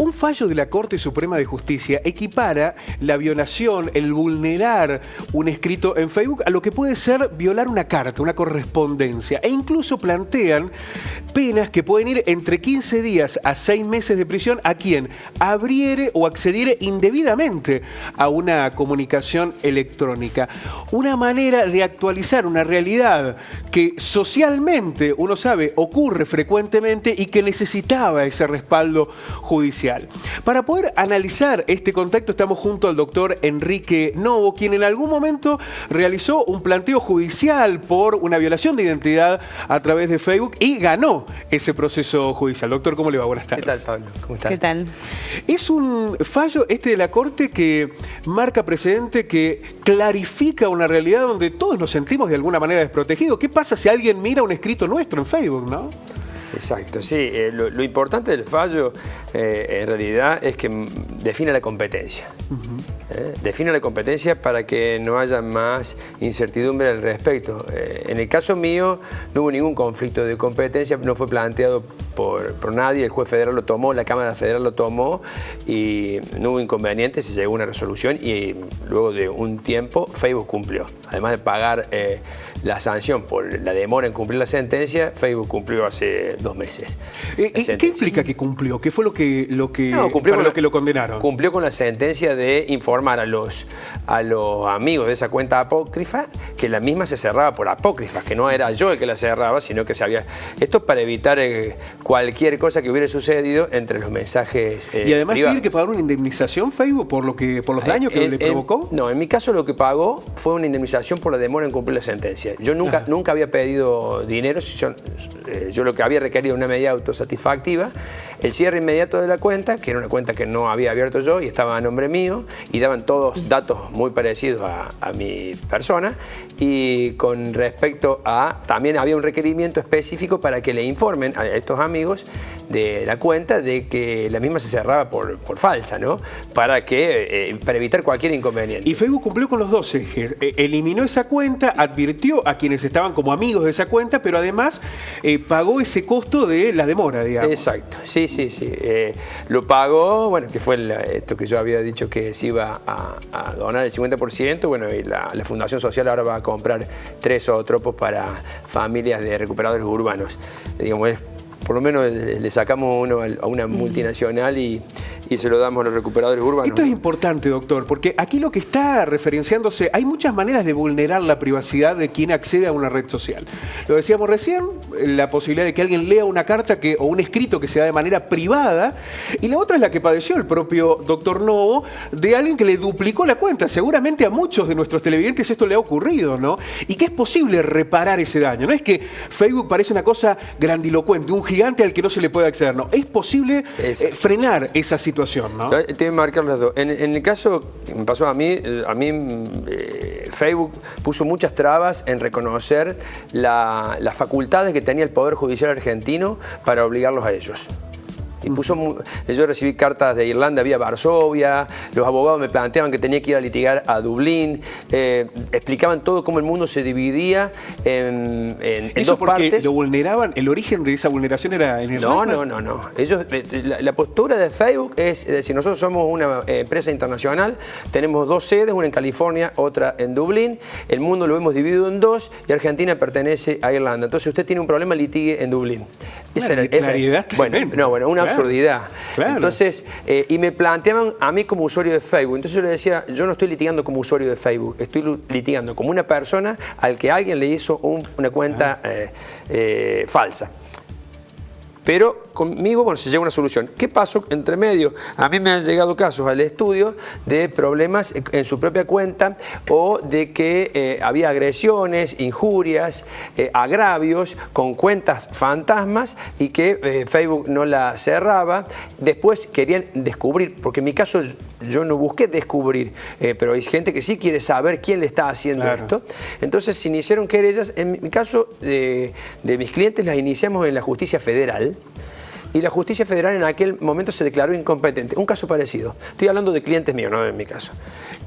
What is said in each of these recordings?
Un fallo de la Corte Suprema de Justicia equipara la violación, el vulnerar un escrito en Facebook a lo que puede ser violar una carta, una correspondencia. E incluso plantean penas que pueden ir entre 15 días a 6 meses de prisión a quien abriere o accediere indebidamente a una comunicación electrónica. Una manera de actualizar una realidad que socialmente, uno sabe, ocurre frecuentemente y que necesitaba ese respaldo judicial. Para poder analizar este contexto estamos junto al doctor Enrique Novo, quien en algún momento realizó un planteo judicial por una violación de identidad a través de Facebook y ganó ese proceso judicial. Doctor, ¿cómo le va? Buenas tardes. ¿Qué tal, Pablo? ¿Cómo está? ¿Qué tal? Es un fallo de la Corte que marca precedente, que clarifica una realidad donde todos nos sentimos de alguna manera desprotegidos. ¿Qué pasa si alguien mira un escrito nuestro en Facebook, no? Exacto, sí. Lo importante del fallo en realidad es que define la competencia. Define la competencia para que no haya más incertidumbre al respecto. En el caso mío no hubo ningún conflicto de competencia, no fue planteado por nadie, el juez federal lo tomó, la Cámara Federal lo tomó y no hubo inconveniente, se llegó a una resolución y luego de un tiempo Facebook cumplió. Además de pagar la sanción por la demora en cumplir la sentencia, Facebook cumplió hace 2 meses. ¿Qué implica que cumplió? ¿Qué fue lo que lo condenaron? Cumplió con la sentencia de informar a los amigos de esa cuenta apócrifa que la misma se cerraba por apócrifas, que no era yo el que la cerraba, sino que se había... Esto para evitar cualquier cosa que hubiera sucedido entre los mensajes y además privados. ¿Tiene que pagar una indemnización Facebook por los daños que le provocó? No, en mi caso lo que pagó fue una indemnización por la demora en cumplir la sentencia. Yo nunca había pedido dinero, yo lo que había requerido una medida autosatisfactiva, el cierre inmediato de la cuenta, que era una cuenta que no había abierto yo y estaba a nombre mío, y daban todos datos muy parecidos a mi persona, y con respecto a, también había un requerimiento específico para que le informen a estos amigos de la cuenta de que la misma se cerraba por falsa, ¿no? Para evitar cualquier inconveniente. Y Facebook cumplió con los dos ejes. Eliminó esa cuenta, advirtió a quienes estaban como amigos de esa cuenta, pero además pagó ese costo de la demora, digamos. Exacto, sí. Lo pagó, bueno, que fue esto que yo había dicho que se iba a donar el 50%, bueno, y la Fundación Social ahora va a comprar 3 zootropos para familias de recuperadores urbanos. Digamos, por lo menos le sacamos uno a una multinacional y se lo damos a los recuperadores urbanos. Esto es importante, doctor, porque aquí lo que está referenciándose, hay muchas maneras de vulnerar la privacidad de quien accede a una red social. Lo decíamos recién, la posibilidad de que alguien lea una carta o un escrito que se da de manera privada, y la otra es la que padeció el propio doctor Novo, de alguien que le duplicó la cuenta. Seguramente a muchos de nuestros televidentes esto le ha ocurrido, ¿no? Y que es posible reparar ese daño. No es que Facebook parece una cosa grandilocuente, un gigante al que no se le puede acceder, no. Es posible frenar esa situación, ¿no? Te voy a marcar las dos. En el caso que me pasó a mí Facebook puso muchas trabas en reconocer las facultades que tenía el Poder Judicial argentino para obligarlos a ellos. Y yo recibí cartas de Irlanda vía Varsovia, los abogados me planteaban que tenía que ir a litigar a Dublín, explicaban todo cómo el mundo se dividía en dos partes. ¿Lo vulneraban? ¿El origen de esa vulneración era en Irlanda? No. Ellos, la postura de Facebook es decir, nosotros somos una empresa internacional, tenemos 2 sedes, una en California, otra en Dublín, el mundo lo hemos dividido en 2 y Argentina pertenece a Irlanda. Entonces usted tiene un problema, litigue en Dublín. Una absurdidad. Claro. Entonces, y me planteaban a mí como usuario de Facebook. Entonces yo le decía, yo no estoy litigando como usuario de Facebook, estoy litigando como una persona al que alguien le hizo una cuenta falsa. Pero conmigo, bueno, se llega a una solución. ¿Qué pasó entre medio? A mí me han llegado casos al estudio de problemas en su propia cuenta o de que había agresiones, injurias, agravios con cuentas fantasmas y que Facebook no la cerraba. Después querían descubrir, porque en mi caso yo no busqué descubrir, pero hay gente que sí quiere saber quién le está haciendo esto. Entonces se iniciaron querellas. En mi caso de mis clientes las iniciamos en la justicia federal. Y la justicia federal en aquel momento se declaró incompetente. Un caso parecido. Estoy hablando de clientes míos, no en mi caso.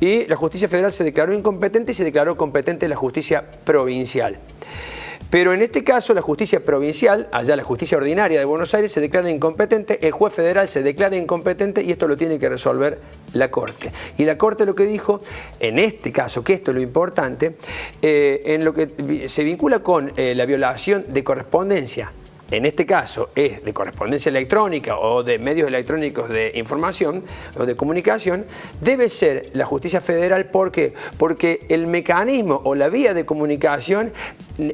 Y la justicia federal se declaró incompetente y se declaró competente la justicia provincial. Pero en este caso la justicia provincial, allá la justicia ordinaria de Buenos Aires, se declara incompetente, el juez federal se declara incompetente y esto lo tiene que resolver la Corte. Y la Corte lo que dijo, en este caso, que esto es lo importante, en lo que se vincula con la violación de correspondencia, en este caso es de correspondencia electrónica o de medios electrónicos de información o de comunicación, debe ser la justicia federal. ¿Por qué? Porque el mecanismo o la vía de comunicación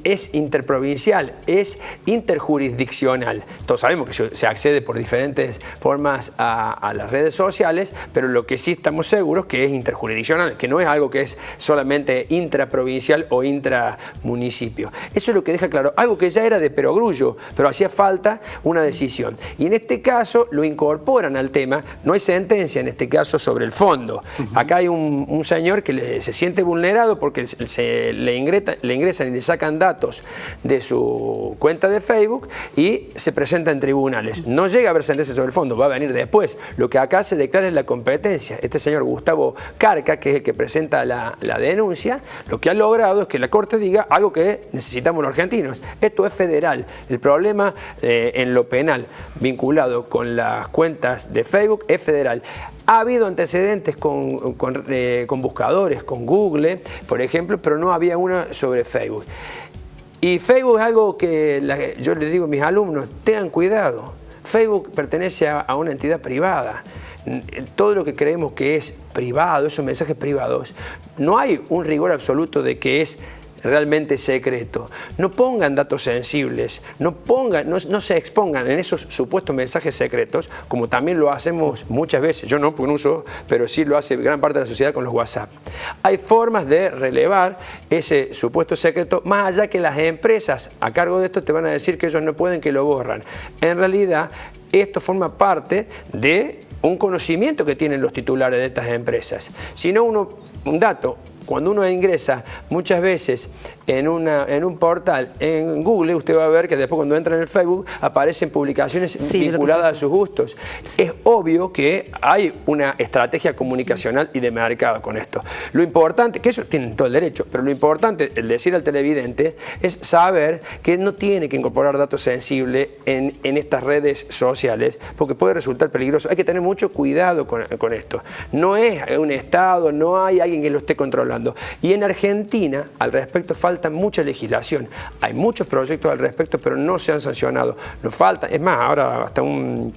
es interprovincial, es interjurisdiccional. Todos sabemos que se accede por diferentes formas a las redes sociales, pero lo que sí estamos seguros que es interjurisdiccional, que no es algo que es solamente intraprovincial o intramunicipio. Eso es lo que deja claro, algo que ya era de perogrullo, pero hacía falta una decisión. Y en este caso lo incorporan al tema, no hay sentencia en este caso sobre el fondo. Acá hay un señor que se siente vulnerado porque le ingresan y le sacan datos de su cuenta de Facebook y se presenta en tribunales. No llega a haber sentencia sobre el fondo, va a venir después. Lo que acá se declara es la competencia. Este señor Gustavo Carca, que es el que presenta la denuncia, lo que ha logrado es que la Corte diga algo que necesitamos los argentinos. Esto es federal. El problema en lo penal vinculado con las cuentas de Facebook es federal. Ha habido antecedentes con buscadores, con Google, por ejemplo, pero no había una sobre Facebook. Y Facebook es algo que yo les digo a mis alumnos, tengan cuidado. Facebook pertenece a una entidad privada. Todo lo que creemos que es privado, esos mensajes privados, no hay un rigor absoluto de que es realmente secreto. No pongan datos sensibles, no se expongan en esos supuestos mensajes secretos, como también lo hacemos muchas veces. Yo no, porque no uso, pero sí lo hace gran parte de la sociedad con los WhatsApp. Hay formas de relevar ese supuesto secreto, más allá que las empresas a cargo de esto te van a decir que ellos no pueden, que lo borran. En realidad, esto forma parte de un conocimiento que tienen los titulares de estas empresas. Si no, un dato, cuando uno ingresa muchas veces en un portal, en Google, usted va a ver que después cuando entra en el Facebook aparecen publicaciones vinculadas a sus gustos. Es obvio que hay una estrategia comunicacional y de mercado con esto. Lo importante, que eso tienen todo el derecho, pero lo importante, el decir al televidente, es saber que no tiene que incorporar datos sensibles en estas redes sociales, porque puede resultar peligroso. Hay que tener mucho cuidado con esto. No es un Estado, no hay alguien que lo esté controlando. Y en Argentina, al respecto, falta mucha legislación. Hay muchos proyectos al respecto, pero no se han sancionado. Nos falta, es más, ahora hasta un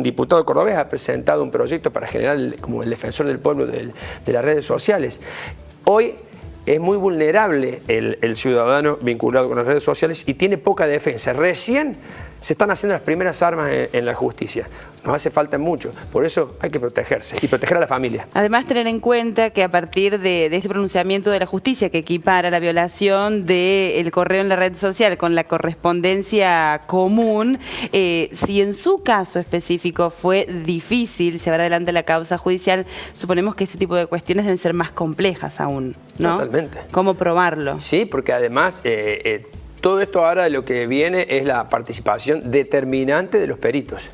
diputado cordobés ha presentado un proyecto para generar como el defensor del pueblo de las redes sociales. Hoy es muy vulnerable el ciudadano vinculado con las redes sociales y tiene poca defensa. Recién se están haciendo las primeras armas en la justicia. Nos hace falta mucho, por eso hay que protegerse y proteger a la familia. Además, tener en cuenta que a partir de este pronunciamiento de la justicia que equipara la violación del correo en la red social con la correspondencia común, si en su caso específico fue difícil llevar adelante la causa judicial, suponemos que este tipo de cuestiones deben ser más complejas aún, ¿no? Totalmente. ¿Cómo probarlo? Sí, porque además todo esto ahora lo que viene es la participación determinante de los peritos.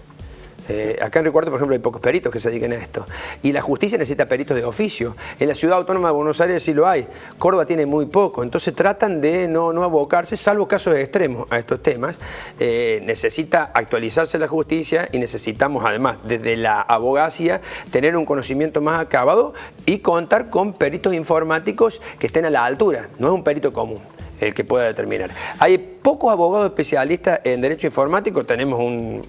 Acá en Río Cuarto, por ejemplo, hay pocos peritos que se dediquen a esto. Y la justicia necesita peritos de oficio. En la Ciudad Autónoma de Buenos Aires sí lo hay. Córdoba tiene muy poco. Entonces tratan de no abocarse, salvo casos extremos, a estos temas. Necesita actualizarse la justicia y necesitamos, además, desde la abogacía, tener un conocimiento más acabado y contar con peritos informáticos que estén a la altura. No es un perito común el que pueda determinar. Hay pocos abogados especialistas en derecho informático. Tenemos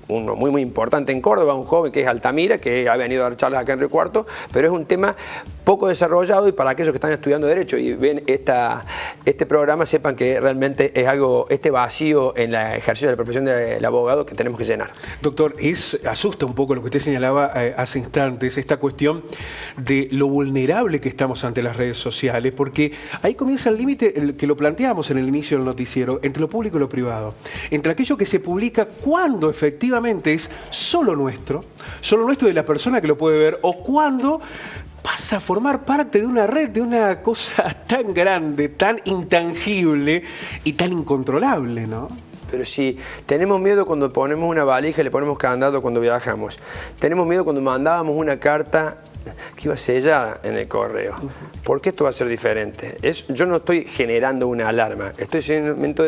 uno muy importante en Córdoba, un joven que es Altamira, que ha venido a dar charlas acá en Río Cuarto, pero es un tema poco desarrollado y para aquellos que están estudiando derecho y ven este programa, sepan que realmente es algo, este vacío en el ejercicio de la profesión del abogado que tenemos que llenar. Doctor, asusta un poco lo que usted señalaba hace instantes, esta cuestión de lo vulnerable que estamos ante las redes sociales, porque ahí comienza el límite que lo planteamos en el inicio del noticiero, entre lo público y lo privado, entre aquello que se publica cuando efectivamente es solo nuestro de la persona que lo puede ver, o cuando pasa a formar parte de una red, de una cosa tan grande, tan intangible y tan incontrolable, ¿no? Pero si tenemos miedo cuando ponemos una valija y le ponemos candado cuando viajamos, tenemos miedo cuando mandábamos una carta que iba sellada en el correo. ¿Por qué esto va a ser diferente? Yo no estoy generando una alarma, estoy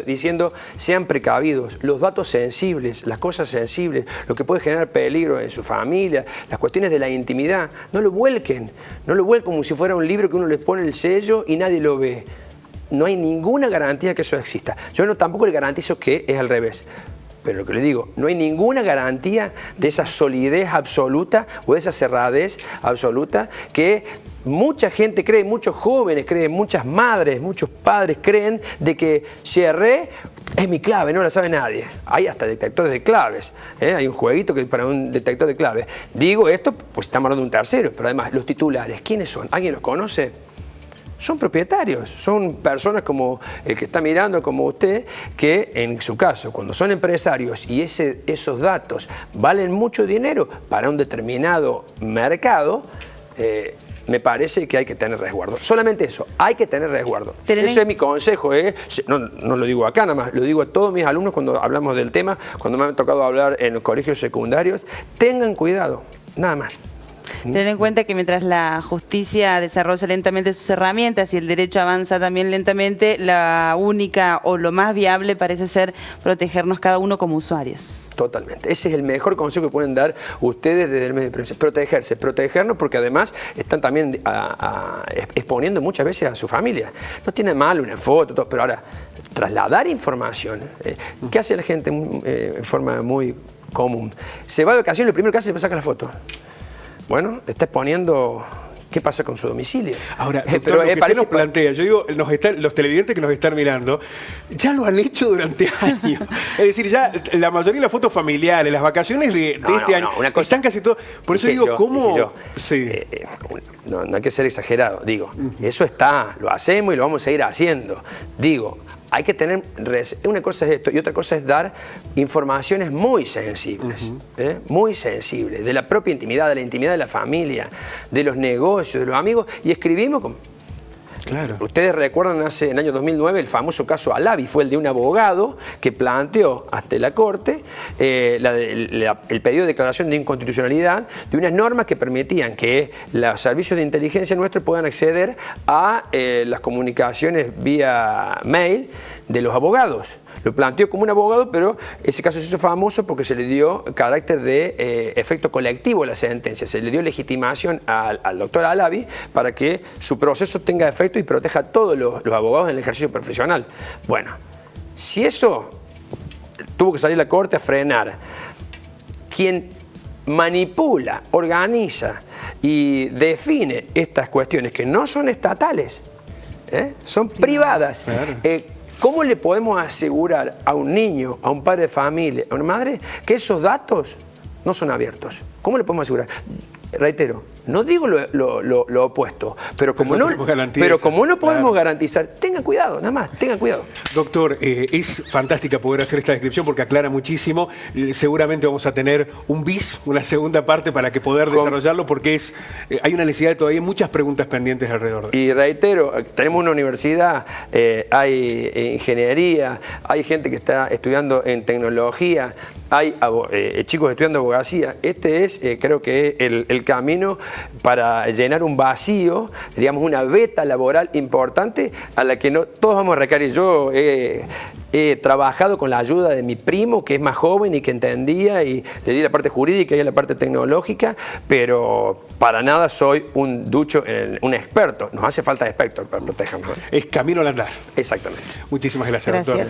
diciendo sean precavidos, los datos sensibles, las cosas sensibles, lo que puede generar peligro en su familia, las cuestiones de la intimidad, no lo vuelquen como si fuera un libro que uno les pone el sello y nadie lo ve. No hay ninguna garantía que eso exista. Yo tampoco le garantizo que es al revés. Pero lo que le digo, no hay ninguna garantía de esa solidez absoluta o de esa cerradez absoluta que mucha gente cree, muchos jóvenes creen, muchas madres, muchos padres creen de que cerré es mi clave, no la sabe nadie. Hay hasta detectores de claves, hay un jueguito que para un detector de claves. Digo esto pues estamos hablando de un tercero, pero además los titulares, ¿quiénes son? ¿Alguien los conoce? Son propietarios, son personas como el que está mirando, como usted, que en su caso, cuando son empresarios y esos datos valen mucho dinero para un determinado mercado, me parece que hay que tener resguardo. Solamente eso, hay que tener resguardo. Ese es mi consejo, no lo digo acá nada más, lo digo a todos mis alumnos cuando hablamos del tema, cuando me han tocado hablar en los colegios secundarios, tengan cuidado, nada más. Tener en cuenta que mientras la justicia desarrolla lentamente sus herramientas y el derecho avanza también lentamente, la única o lo más viable parece ser protegernos cada uno como usuarios. Totalmente. Ese es el mejor consejo que pueden dar ustedes desde el medio de prensa. Protegernos porque además están también exponiendo muchas veces a su familia. No tiene mal una foto, todo, pero ahora trasladar información. ¿Qué hace la gente en forma muy común? Se va de vacaciones, lo primero que hace es sacar la foto. Bueno, está exponiendo qué pasa con su domicilio. Ahora, doctor, pero lo que usted nos plantea, yo digo, los televidentes que nos están mirando, ya lo han hecho durante años. Es decir, ya la mayoría de las fotos familiares, las vacaciones de este año, están casi todas. Por eso digo, ¿cómo? Sí. No hay que ser exagerado. Digo, eso está, lo hacemos y lo vamos a seguir haciendo. Digo, hay que tener, una cosa es esto y otra cosa es dar informaciones muy sensibles, muy sensibles, de la propia intimidad, de la intimidad de la familia, de los negocios, de los amigos, y escribimos con... Claro. Ustedes recuerdan en el año 2009 el famoso caso Alavi, fue el de un abogado que planteó ante la Corte el pedido de declaración de inconstitucionalidad de unas normas que permitían que los servicios de inteligencia nuestros puedan acceder a las comunicaciones vía mail de los abogados. Lo planteó como un abogado, pero ese caso se hizo famoso porque se le dio carácter de efecto colectivo a la sentencia. Se le dio legitimación al doctor Alavi para que su proceso tenga efecto y proteja a todos los abogados en el ejercicio profesional. Bueno, si eso tuvo que salir la Corte a frenar, quien manipula, organiza y define estas cuestiones que no son estatales, son privadas, ¿cómo le podemos asegurar a un niño, a un padre de familia, a una madre, que esos datos no son abiertos? ¿Cómo le podemos asegurar? Reitero, no digo lo opuesto, pero como no podemos garantizar, tengan cuidado, nada más, tengan cuidado. Doctor, es fantástica poder hacer esta descripción porque aclara muchísimo. Seguramente vamos a tener una segunda parte para que poder desarrollarlo porque hay una necesidad de todavía muchas preguntas pendientes alrededor de. Y reitero, tenemos una universidad, hay ingeniería, hay gente que está estudiando en tecnología, hay chicos estudiando abogacía. Este es, creo que, el camino para llenar un vacío, digamos una beta laboral importante a la que no todos vamos a requerir. Yo he trabajado con la ayuda de mi primo, que es más joven y que entendía, y le di la parte jurídica y la parte tecnológica, pero para nada soy un ducho, un experto. Nos hace falta expertos para protegernos. Es camino al andar. Exactamente. Muchísimas gracias, doctor.